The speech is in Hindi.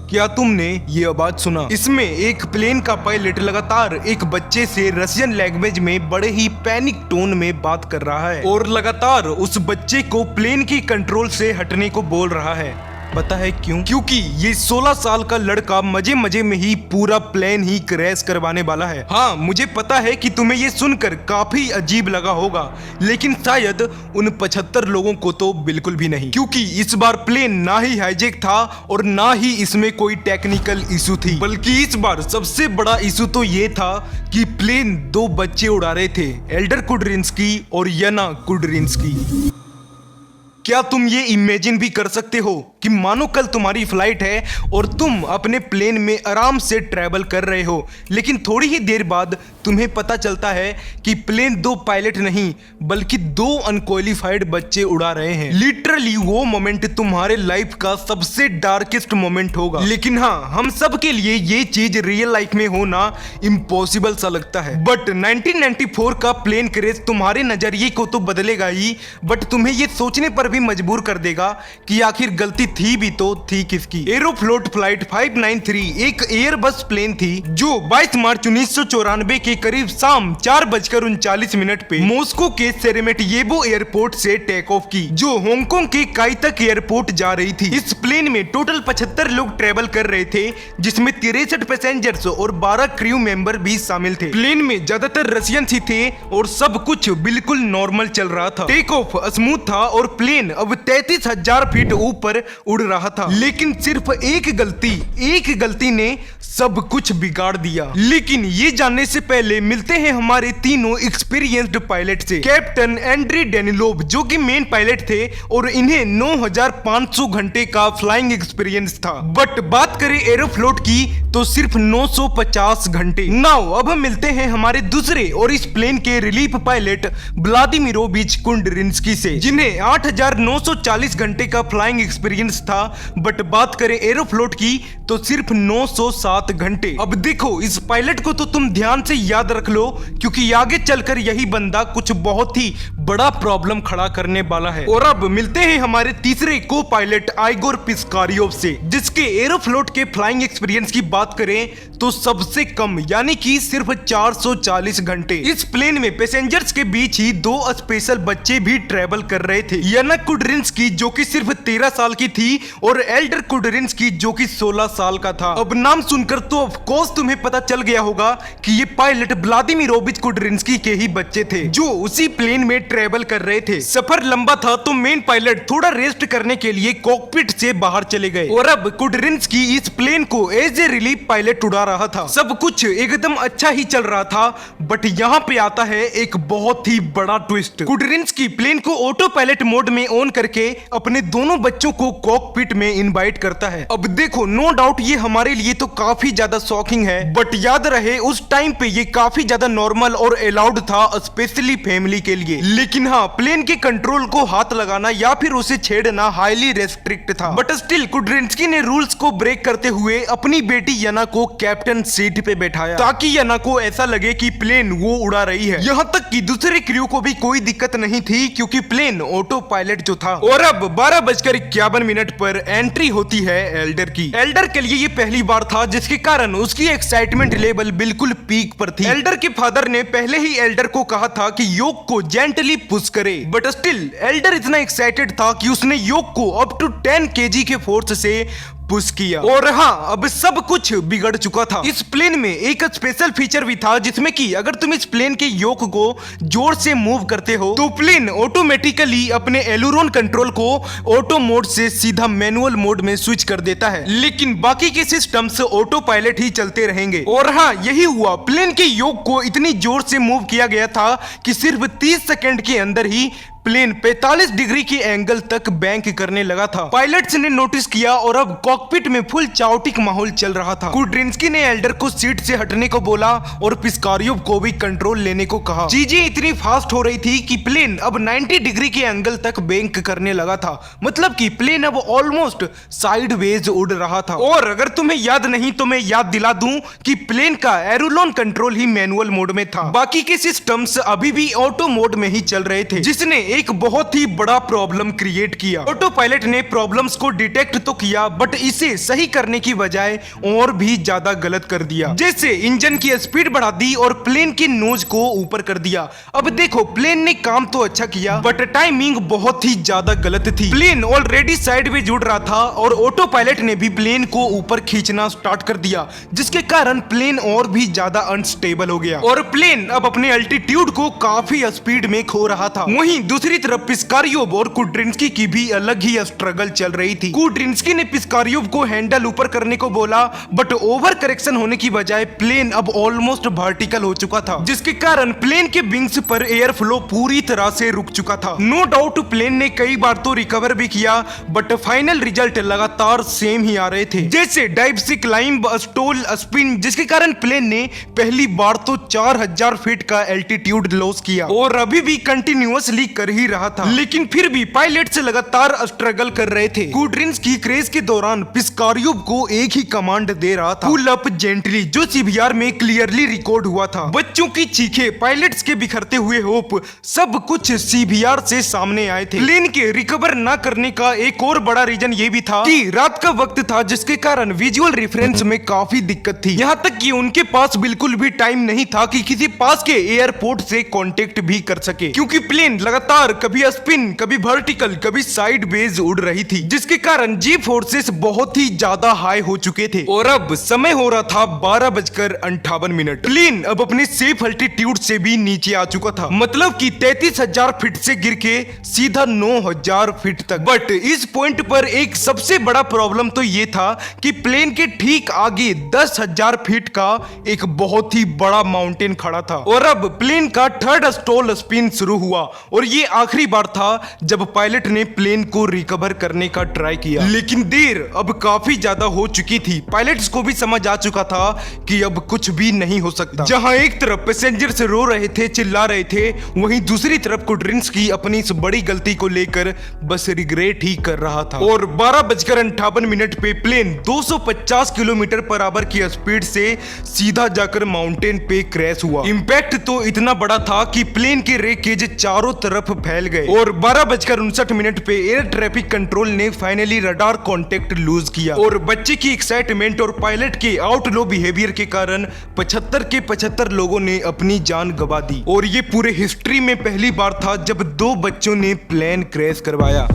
क्या तुमने ये आवाज सुना? इसमें एक प्लेन का पायलट लगातार एक बच्चे से रशियन लैंग्वेज में बड़े ही पैनिक टोन में बात कर रहा है और लगातार उस बच्चे को प्लेन की कंट्रोल से हटने को बोल रहा है। पता है क्यों? क्योंकि ये 16 साल का लड़का मजे मजे में ही पूरा प्लेन ही क्रैश करवाने वाला है। हाँ, मुझे पता है कि तुम्हें ये सुनकर काफी अजीब लगा होगा, लेकिन शायद उन 75 लोगों को तो बिल्कुल भी नहीं, क्योंकि इस बार प्लेन ना ही हाईजैक था और ना ही इसमें कोई टेक्निकल इशू थी, बल्कि इस बार सबसे बड़ा इशू तो ये था कि प्लेन 2 बच्चे उड़ा रहे थे, एल्डर कुडरिंस्की और याना कुडरिंस्की। क्या तुम ये इमेजिन भी कर सकते हो कि मानो कल तुम्हारी फ्लाइट है और तुम अपने प्लेन में आराम से ट्रैवल कर रहे हो, लेकिन थोड़ी ही देर बाद तुम्हें पता चलता है कि प्लेन 2 पायलट नहीं बल्कि 2 अनक्वालिफाइड बच्चे उड़ा रहे हैं। लिटरली वो मोमेंट तुम्हारे लाइफ का सबसे डार्केस्ट मोमेंट होगा। लेकिन हाँ, हम सब के लिए ये चीज रियल लाइफ में होना इम्पॉसिबल सा लगता है। बट 1994 का प्लेन क्रैश तुम्हारे नजरिए को तो बदलेगा ही, बट तुम्हें ये सोचने पर मजबूर कर देगा कि आखिर गलती थी भी तो थी किसकी। एरोफ्लोट फ्लाइट 593 एक एयरबस प्लेन थी जो 22 मार्च 1994 के करीब शाम 4:39 पे मॉस्को के शेरेमेटियेवो एयरपोर्ट से टेक ऑफ की, जो हांगकांग के काइतक एयरपोर्ट जा रही थी। इस प्लेन में टोटल 75 लोग ट्रेवल कर रहे थे, जिसमें 63 पैसेंजर्स और 12 क्रू मेंबर भी शामिल थे। प्लेन में ज्यादातर रशियन ही थे और सब कुछ बिल्कुल नॉर्मल चल रहा था। टेक ऑफ स्मूथ था और प्लेन अब 33,000 फीट ऊपर उड़ रहा था, लेकिन सिर्फ एक गलती ने सब कुछ बिगाड़ दिया। लेकिन ये जानने से पहले मिलते हैं हमारे तीनों एक्सपीरियंस्ड पायलट से। कैप्टन एंड्री डेनिलोव जो कि मेन पायलट थे और इन्हें 9,500 घंटे का फ्लाइंग एक्सपीरियंस था। बट बात करें एरोफ्लोट की तो सिर्फ 950 घंटे। नाउ अब मिलते हैं हमारे दूसरे और इस प्लेन के रिलीफ पायलट व्लादिमीरोविच कुंडरिंस्की से, जिन्हें 8,940 घंटे का फ्लाइंग एक्सपीरियंस था। बट बात करें एरोफ्लोट की तो सिर्फ 907 घंटे। अब देखो, इस पायलट को तो तुम ध्यान से याद रख लो, क्योंकि आगे चलकर यही बंदा कुछ बहुत ही बड़ा प्रॉब्लम खड़ा करने वाला है। और अब मिलते हैं हमारे तीसरे को पायलट आइगोर पिस्कारियोव से, जिसके एरोफ्लोट के फ्लाइंग एक्सपीरियंस की बात करें तो सबसे कम यानी कि सिर्फ 440 घंटे। इस प्लेन में पैसेंजर्स के बीच ही 2 स्पेशल बच्चे भी ट्रेवल कर रहे थे, याना कुडरिंस्की जो कि सिर्फ 13 साल की थी और एल्डर कुडरिंस्की जो कि 16 साल का था। अब नाम सुनकर तो ऑफ कोर्स तुम्हें पता चल गया होगा कि ये पायलट व्लादिमीरोविच कुडरिंस्की के ही बच्चे थे, जो उसी प्लेन में ट्रेवल कर रहे थे। सफर लंबा था तो मेन पायलट थोड़ा रेस्ट करने के लिए कॉकपिट से बाहर चले गए और अब कुडरिंस्की इस प्लेन को एज ए रिलीफ पायलट उड़ा रहा था। सब कुछ एकदम अच्छा ही चल रहा था, बट यहाँ पे आता है एक बहुत ही बड़ा ट्विस्ट। कुडरिंस्की प्लेन को ऑटो पायलट मोड में ऑन करके अपने दोनों बच्चों को कॉकपिट में इनवाइट करता है। अब देखो, नो डाउट ये हमारे लिए तो काफी ज्यादा शॉकिंग है, बट याद रहे उस टाइम पे ये काफी ज्यादा नॉर्मल और अलाउड था, स्पेशली फैमिली के लिए। लेकिन हाँ, प्लेन के कंट्रोल को हाथ लगाना या फिर उसे छेड़ना हाईली रेस्ट्रिक्ट था। बट स्टिल कुडरिंस्की ने रूल्स को ब्रेक करते हुए अपनी बेटी याना को कैप्टन सीट पे बैठाया, ताकि याना को ऐसा लगे कि प्लेन वो उड़ा रही है। यहाँ तक कि दूसरे क्रू को भी कोई दिक्कत नहीं थी, क्योंकि प्लेन ऑटो पायलट जो था। और अब 12:51 पर एंट्री होती है एल्डर की। एल्डर के लिए ये पहली बार था, जिसके कारण उसकी एक्साइटमेंट लेवल बिल्कुल पीक पर थी। एल्डर के फादर ने पहले ही एल्डर को कहा था कि योग को जेंटली पुश करे, बट स्टिल एल्डर इतना एक्साइटेड था कि उसने योग को अप टू 10 kg के फोर्स से पुश किया। और हाँ, अब सब कुछ बिगड़ चुका था। इस प्लेन में एक स्पेशल फीचर भी था, जिसमें कि अगर तुम इस प्लेन के योक को जोर से मूव करते हो तो प्लेन ऑटोमेटिकली अपने एलुरोन कंट्रोल को ऑटो मोड से सीधा मैनुअल मोड में स्विच कर देता है, लेकिन बाकी के सिस्टम्स ऑटो पायलट ही चलते रहेंगे। और हाँ, यही हुआ। प्लेन के योक को इतनी जोर से मूव किया गया था कि सिर्फ 30 सेकेंड के अंदर ही प्लेन 45 डिग्री के एंगल तक बैंक करने लगा था। पायलट्स ने नोटिस किया और अब कॉकपिट में फुल चाउटिक माहौल चल रहा था। कुडरिंस्की ने एल्डर को सीट से हटने को बोला और पिस्कारियोव को भी कंट्रोल लेने को कहा। चीजें इतनी फास्ट हो रही थी कि प्लेन अब 90 डिग्री के एंगल तक बैंक करने लगा था, मतलब कि प्लेन अब ऑलमोस्ट साइडवेज उड़ रहा था। और अगर तुम्हें याद नहीं तो मैं याद दिला दूं कि प्लेन का एरोलोन कंट्रोल ही मैनुअल मोड में था, बाकी के सिस्टम्स अभी भी ऑटो मोड में ही चल रहे थे, जिसने एक बहुत ही बड़ा प्रॉब्लम क्रिएट किया। ऑटो पायलट ने प्रॉब्लम्स को डिटेक्ट तो किया बट इसे सही करने की बजाय और भी ज्यादा गलत कर दिया। जैसे इंजन की स्पीड बढ़ा दी और प्लेन की नोज को ऊपर कर दिया। अब देखो प्लेन ने काम तो अच्छा किया बट टाइमिंग बहुत ही ज्यादा गलत थी। प्लेन ऑलरेडी साइडवेज उड़ रहा था और ऑटो पायलट ने भी प्लेन को ऊपर खींचना स्टार्ट कर दिया, जिसके कारण प्लेन और भी ज्यादा अनस्टेबल हो गया और प्लेन अब अपने अल्टीट्यूड को काफी स्पीड में खो रहा था। वहीं दूसरी तरफ पिस्कारियोव और कुड्रिंस्की की भी अलग ही स्ट्रगल चल रही थी। कुड्रिंस्की ने पिस्कारियोव को हैंडल ऊपर करने को बोला बट ओवर करेक्शन होने की बजाय प्लेन अब ऑलमोस्ट वर्टिकल हो चुका था, जिसके कारण प्लेन के विंग्स पर एयर फ्लो पूरी तरह से रुक चुका था। नो डाउट प्लेन ने कई बार तो रिकवर भी किया बट फाइनल रिजल्ट लगातार सेम ही आ रहे थे, जैसे डाइव से क्लाइंब, स्टॉल, स्पिन, जिसके कारण प्लेन ने पहली बार तो 4000 फीट का एल्टीट्यूड लॉस किया और अभी भी कंटिन्यूअसली कर ही रहा था। लेकिन फिर भी पायलट से लगातार स्ट्रगल कर रहे थे। कुड्रिंस्की क्रेज के दौरान पिस्कारियोव को एक ही कमांड दे रहा था, पुल अप जेंटली, जो सीबीआर में क्लियरली रिकॉर्ड हुआ था। बच्चों की चीखें, पायलट्स के बिखरते हुए होप, सब कुछ सीबीआर से सामने आए थे। प्लेन के रिकवर न करने का एक और बड़ा रीजन ये भी था कि रात का वक्त था, जिसके कारण विजुअल रेफरेंस में काफी दिक्कत थी। यहाँ तक कि उनके पास बिल्कुल भी टाइम नहीं था कि किसी पास के एयरपोर्ट से कांटेक्ट भी कर सके, क्योंकि प्लेन लगातार कभी स्पिन, कभी वर्टिकल, कभी साइडवेज उड़ रही थी, जिसके कारण जी फोर्सेस बहुत ही ज्यादा हाई हो चुके थे। और अब समय हो रहा था 12:58। प्लेन अब अपने सेफ अल्टीट्यूड से भी नीचे आ चुका था, मतलब कि 33,000 फीट से गिर के सीधा 9,000 फीट तक। बट इस पॉइंट पर एक सबसे बड़ा प्रॉब्लम तो ये था कि प्लेन के ठीक आगे 10,000 फीट का एक बहुत ही बड़ा माउंटेन खड़ा था और अब प्लेन का थर्ड स्टॉल स्पिन शुरू हुआ और ये आखिरी बार था जब पायलट ने प्लेन को रिकवर करने का ट्राई किया। लेकिन देर अब काफी ज्यादा हो चुकी थी। पायलट्स को भी समझ आ चुका था कि अब कुछ भी नहीं हो सकता। जहां एक तरफ पैसेंजर्स रो रहे थे, चिल्ला रहे थे, वहीं दूसरी तरफ कुड्रिंस्की अपनी इस बड़ी गलती को लेकर बस रिग्रेट ही कर रहा था। और 12:58 पे प्लेन 250 किलोमीटर पर आवर की स्पीड से सीधा जाकर माउंटेन पे क्रैश हुआ। इंपैक्ट तो इतना बड़ा था कि प्लेन के रेकेज चारों तरफ फैल गए और 12:59 पे एयर ट्रैफिक कंट्रोल ने फाइनली रडार कांटेक्ट लूज किया और बच्चे की एक्साइटमेंट और पायलट के आउटलो बिहेवियर के कारण 75 के 75 लोगों ने अपनी जान गंवा दी। और ये पूरे हिस्ट्री में पहली बार था जब 2 बच्चों ने प्लेन क्रैश करवाया।